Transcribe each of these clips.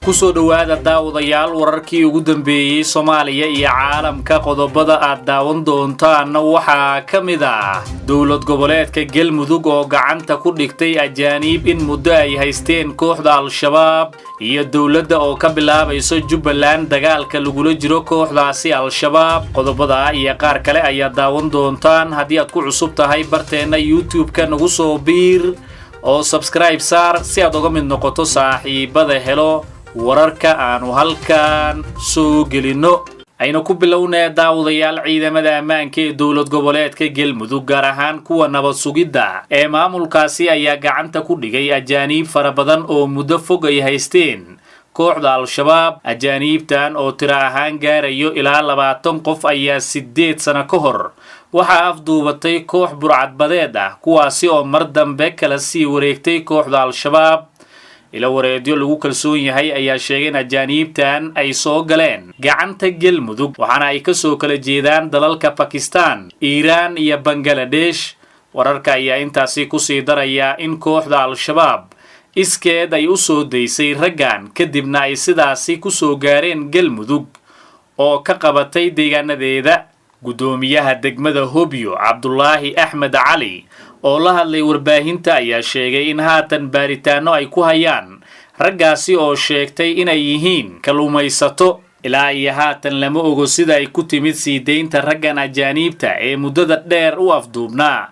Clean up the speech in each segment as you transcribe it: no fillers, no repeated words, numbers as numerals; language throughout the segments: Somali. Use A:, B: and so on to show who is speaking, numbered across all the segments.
A: kusoo dhawaada daawadayaal wararkii ugu dambeeyay Soomaaliya iyo caalamka qodobada aad daawan doontaan waxaa kamid ah dawlad goboleedka Galmudug oo gacanta ku dhigtay ajaanib in muddo ay haysteen kooxda Al-Shabaab iyo dawladda oo ka bilaabayso Jubbaland dagaalka lagula jiro kooxdaasi Al-Shabaab qodobada iyo qaar kale ayaa daawan doontaan haddii aad ku cusub tahay barteena YouTube-ka nagu soo biir oo subscribe saar si aad uga mid noqoto saaxiibada helo wararka aanu halkan soo gelino ayna ku bilownaa daawadayaal ciidamada ammaanka ee dawlad goboleedka Galmudug gaar ahaan kuwa nabad sugidda ee maamulkaasi ayaa gacanta ku dhigay ajaanib fara badan oo muddo fog ay haysteen kooxda Al-Shabaab ajaanibtan oo tira ahaan gaarayo ilaa 20 qof ayaa 8 sano ka hor waxaa afduubatay koox burcadbadeed ah kuwaasi oo mar dambe kala sii wareegtay kooxda Al-Shabaab ila wareedyo lagu kalsoon yahay ayaa sheegay in ajaanibtan ay soo galeen gacanta Galmudug waxaana ay ka soo kala jeedaan dalalka Pakistan, Iran iyo Bangladesh wararka ayaa intaasi ku sii daraya in kooxda Al-Shabaab iskeed ay u soo deysay raggan kadibna ay sidaasi ku soo gaareen Galmudug oo ka qabatay deegaanadeeda gudoomiyaha degmada Hobyo Cabdullaahi Axmed Cali oo la hadlay warbaahinta ayaa sheegay in haatan baaritaano ay ku hayaan raggaasi oo sheegtay inay yihiin kaluumaysato ilaa iyo haatan lama ogo sida ay ku timid sii deynta raggan ajaanibta ee muddada dheer u afduubnaa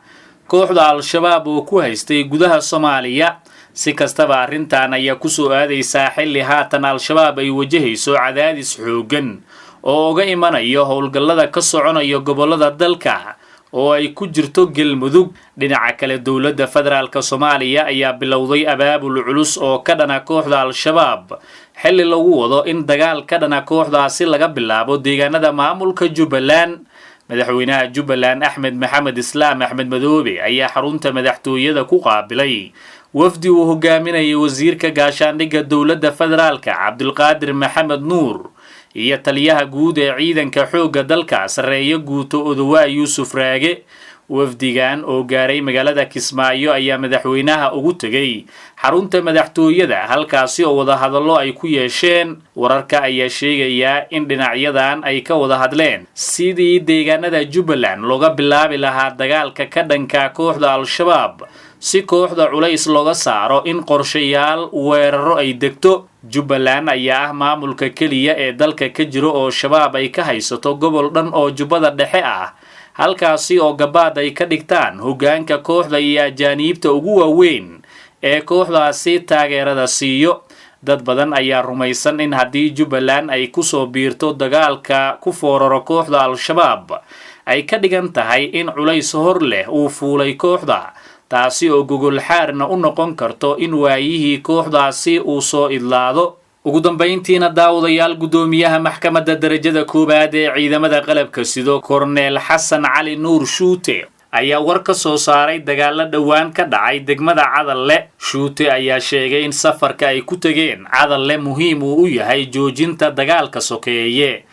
A: kooxda Al-Shabaab oo ku haystay gudaha Soomaaliya si kastaba arrintan ayaa ku soo aadaysaa xilli haatan Al-Shabaab ay wajahayso cadaadis xooggan oo uga imanayo howlgallada ka soconaya gobollada dalka oo ay ku jirto Galmudug dhinaca kale dawladda federaalka Soomaaliya ayaa bilowday abaabul culus oo ka dhana kooxda Al-Shabaab xilli lagu wado in dagaal ka dhana kooxdaasi laga bilaabo deegaanada maamulka Jubbaland madaxweynaha Jubbaland Axmed Maxamed Islaam Axmed Madoobe ayaa xarunta madaxtooyada ku qaabilay wafdi uu hogaaminayay wasiirka gaashaandhigga dawladda federaalka Cabdulqaadir Maxamed Nuur iyo taliyaha guud ee ciidanka xoogga dalka sareeyo guuto Odawa Yuusuf Raage wafdigan oo gaaray magaalada Kismaayo ayaa madaxweynaha ugu tagay xarunta madaxtooyada halkaasi oo wada hadallo ay ku yeesheen wararka ayaa sheegaya in dhinacyadan ay ka wada hadleen sidii deegaanada Jubbaland looga bilaabi lahaa dagaalka ka dhanka kooxda Al-Shabaab si kooxda culays looga saaro in qorshayaal weeraro ay degto Jubbaland ayaa ah maamulka kaliya ee dalka ka jiro oo shabaab ay ka haysato gobol dhan oo Jubbada Dhexe ah halkaasi oo gabaad ay ka dhigtaan hoggaanka kooxda iyo ajaanibta ugu waaweyn ee kooxdaasi taageerada siiyo dad badan ayaa rumaysan in haddii Jubbaland ay ku soo biirto dagaalka ku fooraro kooxda Al-Shabaab ay ka dhigan tahay in culays hor leh uu fuulay kooxda taasi oo gogol xaarna u noqon karto in waayihii kooxdaasi uu soo idlaado ugu dambeyntiina daawadayaal gudoomiyaha maxkamadda darajada koobaad ee ciidamada qalabka sido Korneel Xasan Cali Nuur Shuute ayaa war ka soo saaray dagaal dhawaan ka dhacay degmada Cadalle Shuute ayaa sheegay in safarka ay ku tageen Cadalle muhiim u yahay joojinta dagaalka sokeeye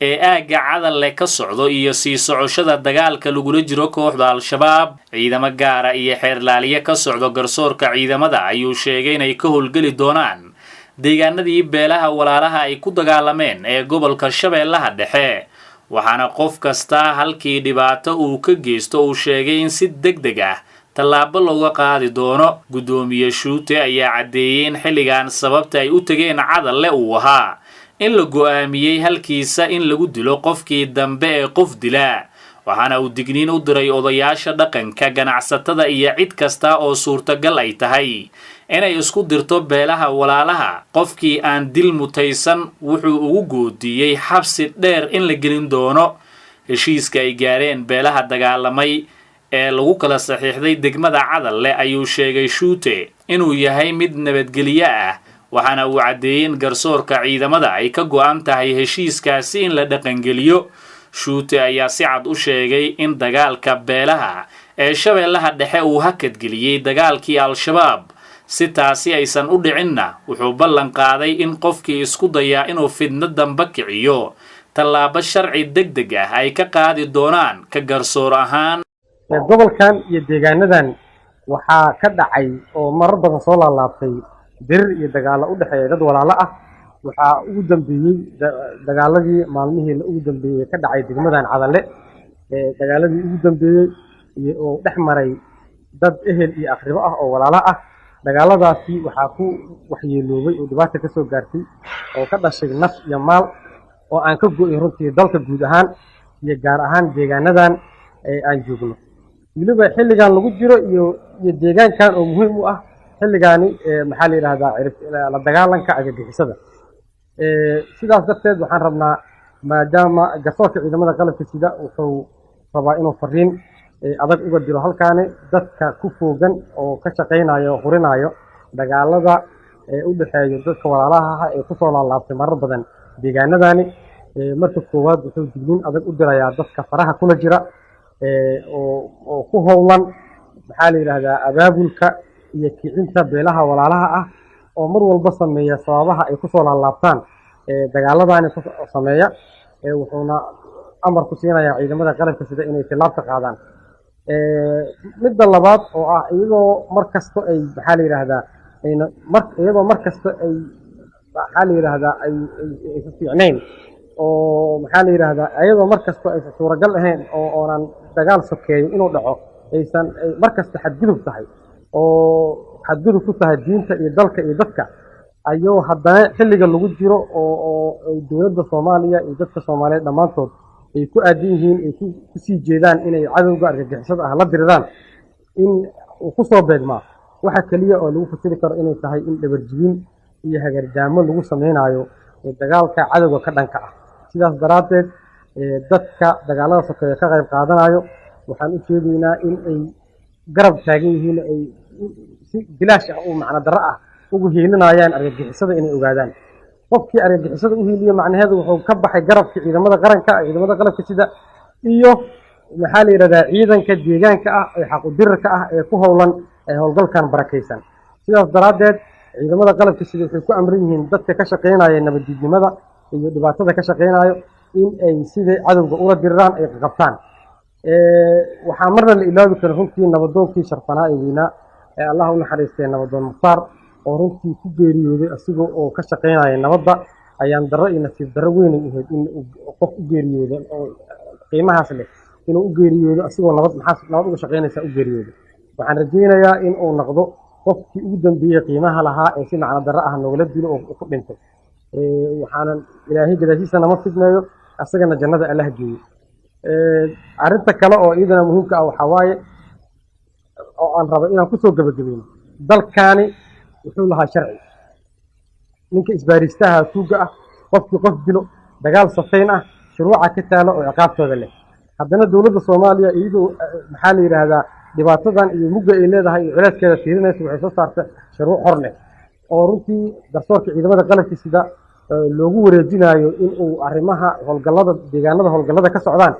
A: ee aaga Cadalle ka socdo iyo sii socoshada dagaalka lagula jiro kooxda Al-Shabaab ciidamo gaara iyo xeerlaaliye ka socdo garsoorka ciidamada ayuu sheegay inay ka howlgali doonaan deegaanadii beelaha walaalaha ay ku dagaalameen ee gobolka Shabeellaha Dhexe waxaana qof kasta halkii dhibaato uu ka geysto uu sheegay in si degdeg ah tallaabo looga qaadi doono gudoomiye Shuute ayaa cadeeyay in xilligan sababta ay u tageen Cadalle uu ahaa in la go'aamiyay halkiisa in lagu dilo qofkii dambe ee qof dila waxaana uu digniin u diray odayaasha dhaqanka ganacsatada iyo cid kasta oo suurtagal ay tahay inay isku dirto beelaha walaalaha qofkii aan dil mutaysan wuxuu ugu goodiyay xabsi dheer in la gelin doono heshiiska ay gaareen beelaha dagaalamay ee lagu kala saxiixday degmada Cadalle ayuu sheegay Shuute inuu yahay mid nabadgelyo ah waxaana uu cadeeyay in garsoorka ciidamada ay ka go'an tahay heshiiskaasi in la dhaqangeliyo Shuute ayaa si cad u sheegay in dagaalka beelaha ee Shabeellaha Dhexe uu hakad geliyay dagaalkii Al-Shabaab si taasi aysan u dhicinna wuxuu ballan qaaday in qofkii isku daya inuu fidno damba kiciyo tallaabo sharci degdeg ah ay ka qaadi doonaan ka garsoor ahaan
B: gobolkan iyo deegaanadan waxaa ka dhacay oo marar badan soo laalaabtay dir iyo dagaalo u dhaxeeya dad walaalo ah waxaa ugu dambeeyey dagaaladii maalmihii ugu dambeeyey ka dhacay degmadan Cadalle dagaaladii ugu dambeeyey oo dhex maray dad ehel iyo aqribo ah oo walaalo ah dagaaladaasi waxaa ku waxyeeloobay oo dhibaato ka soo gaartay oo ka dhashay naf iyo maal oo aan ka go'in runtii dalka guud ahaan iyo gaar ahaan deegaanadan aan joogno weliba xilligan lagu jiro iyo deegaankan oo muhiim u ah xilligaani maxaa la yiraahdaa la dagaalanka argagixisada sidaas darteed waxaan rabnaa maadaama garsoorka ciidamada qalabka sida wuxuu rabaa inuu fariin adag uga diro halkaani dadka ku foogan oo ka shaqeynayo oo hurinayo dagaalada u dhaxeeyo dadka walaalaha ah ee ku soo laalaabtay marar badan deegaanadani marka koowaad wuxuu digniin adag u dirayaa dadka faraha kula jira oo ku howlan maxaa la yiraahdaa abaabulka iyo kicinta beelaha walaalaha ah oo mar walba sameeya sababaha ay ku soo laalaabtaan dagaaladani ku sameeya wuxuuna amar ku siinayaa ciidamada qalabka sida inay tilaabta qaadaan midda labaad oo ah iyadoo markasta ay maxaa la yiraahdaa iyadoo markasta ay maxaa la yiraahdaa ay fiicnayn oo maxaa la yiraahdaa iyadoo markasta ay suuragal ahayn oo oonan dagaal sokeeyo inuu dhaco aysan markasta xadgudub tahay oo xadgudub ku tahay diinta iyo dalka iyo dadka ayuu haddana xilliga lagu jiro oo dowladda Soomaaliya iyo dadka Soomaaliyeed dhamaantood ay ku aadan yihiin ay ku sii jeedaan inay cadawga argagixisada ah la diriraan in uu ku soo beegmaa waxa kaliya oo lagu fasiri karo inay tahay in dhabarjibin iyo hagardaamo lagu sameynayo dagaalka cadawga ka dhanka ah sidaas daraadeed dadka dagaalada sokeeye ka qayb qaadanayo waxaan u sheegaynaa in ay garab taagan yihiin ay si bilaash ah oo macna darro ah ugu heelinayaan argagixisada inay ogaadaan qofkii argagixisada u heeliyo macnaheedu wuxuu ka baxay garabka ciidamada qaranka ciidamada qalabka sida iyo maxaa la yiraahdaa ciidanka deegaanka ah ee xaq u dirka ah ee ku howlan howlgalkan barakeysan sidaas daraadeed ciidamada qalabka sida waxay ku amran yihiin dadka ka shaqeynaya nabadgelyada iyo dhibaatada ka shaqeynayo in ay sida cadawga ula diriraan ay qabtaan waxaa marna la ilaawi karo runtii nabadoonkii sharfanaa ee weynaa ee Allah u naxariistay nabadoon Muxtaar oo runtii ku geeriyooday asigoo oo ka shaqeynaya nabadda ayaan darro iyo nasiib darro weyn u ahayd in qof u geeriyoodo oo qiimahaas leh inuu u geeriyoodo asigoo nabad uga shaqeynaysa u geeriyoodo waxaan rajeynayaa in uu noqdo qofkii ugu dambeeyay qiimaha lahaa ee si macna darro ah noogala dilo oo ku dhintay waxaanan ilaahay gadaashiisa nama fidnayo asagana jannada Allah geeyo arinta kale oo iyadana muhiimka ah waxa waaye oo aan rabo inaan ku soo gabagabeeyo dalkaani wuxuu lahaa sharci ninka isbaaristaha tuuga ah qofkii qof dilo dagaal safayn ah shuruuca ka taalo oo ciqaabtooda leh haddana dowladda Soomaaliya iyadoo maxaa la yiraahdaa dhibaatadan iyo mugga ay leedahay iyo culayskeeda fiirinaysa waxay soo saartay shuruuc hor leh oo runtii garsoorka ciidamada qalabka sida loogu wareejinayo in uu arrimaha howlgallada deegaanada howlgallada ka socdaan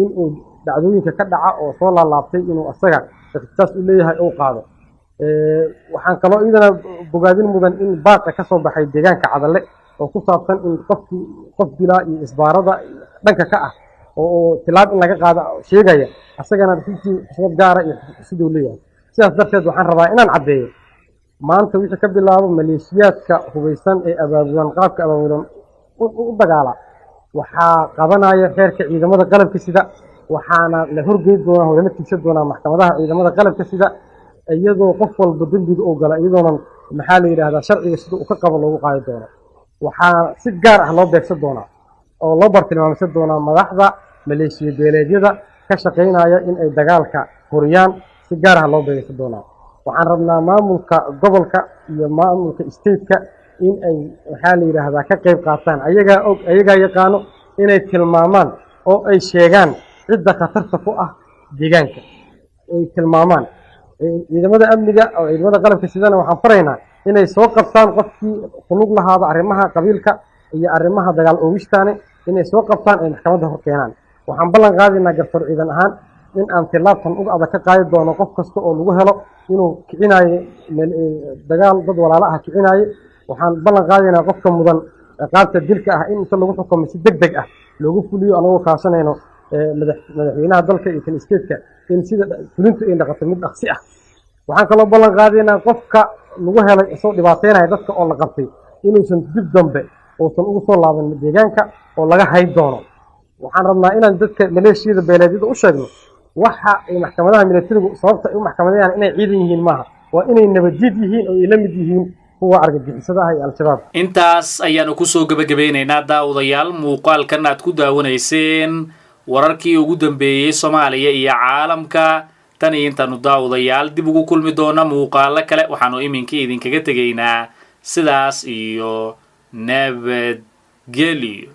B: in uu dhacdooyinka ka dhaca oo soo laalaabtay inuu asaga ikhtisaas u leeyahay oo qaado waxaan kaloo iyadana bogaadin mudan in baaqa ka soo baxay deegaanka Cadalle oo ku saabsan in qof dilaa iyo isbaarada dhanka ka ah oo tilaab in laga qaado sheegaya asagana runtii xisab gaara iyo sidoo leeyahay sidaas darteed waxaan rabaa inaan caddeeyo maanta wixii ka bilaabo maleeshiyaadka hubeysan ee abaabulan qaabka abaabulan u dagaala waxaa qabanaya xeerka ciidamada qalabka sida waxaana la horgeyn doonaa howlana tiigsan doonaa maxkamadaha ciidamada qalabka sida iyadoo qof walba dambiga oo gala iyadoona maxaa la yiraahdaa sharciga sida uu ka qabo loogu qaadi doono waxaa si gaar ah loo beegsan doonaa oo loo bartilmaamsan doonaa madaxda maleeshiya beeleedyada ka shaqeynaya in ay dagaalka huriyaan si gaar ah loo beegsan doonaa waxaan rabnaa maamulka gobolka iyo maamulka state-ka in ay maxaa la yiraahdaa ka qayb qaataan ayaga yaqaano inay tilmaamaan oo ay sheegaan cidda khatarta ku ah deegaanka ay tilmaamaan ciidamada amniga oo ciidamada qalabka sidana waxaan faraynaa inay soo qabtaan qofkii xulug lahaada arrimaha qabiilka iyo arrimaha dagaal oogistaane inay soo qabtaan ay maxkamadda hor keenaan waxaan ballan qaadaynaa garsoor ciidan ahaan in aan tilaabtan uga adag ka qaadi doono qof kasta oo lagu helo inuu kicinayo dagaal dad walaalo ah kicinayo waxaan ballan qaadaynaa qofka mudan qaabta dilka ah in inta lagu xukumo si degdeg ah loogu fuliyo anagoo kaashanayno madaxweynaha dalka iyo kan state-ka in sida fulintu ay noqoto mid dhaqsi ah waxaan kaloo ballan qaadaynaa qofka lagu helay isoo dhibaateynaya dadka oo la qabtay inuusan dib dambe uusan ugu soo laaban deegaanka oo laga hayn doono waxaan rabnaa inaan dadka maleeshiyada beeleedyada u sheegno waxa ay maxkamadaha militarigu sababta ay u maxkamadayaan inay ciidan yihiin maaha waa inay nabadjid yihiin oo ay la mid yihiin kuwa argagixisada ah ee al-shabaab
A: intaas ayaanu kusoo gabagabeynaynaa daawadayaal muuqaalkan aad ku daawanayseen wararkii ugu dambeeyey Soomaaliya iyo caalamka tan iyo intaanu daawadayaal dib ugu kulmi doona muuqaalo kale waxaanu iminkii idinkaga tegaynaa sidaas iyo nabadgelyo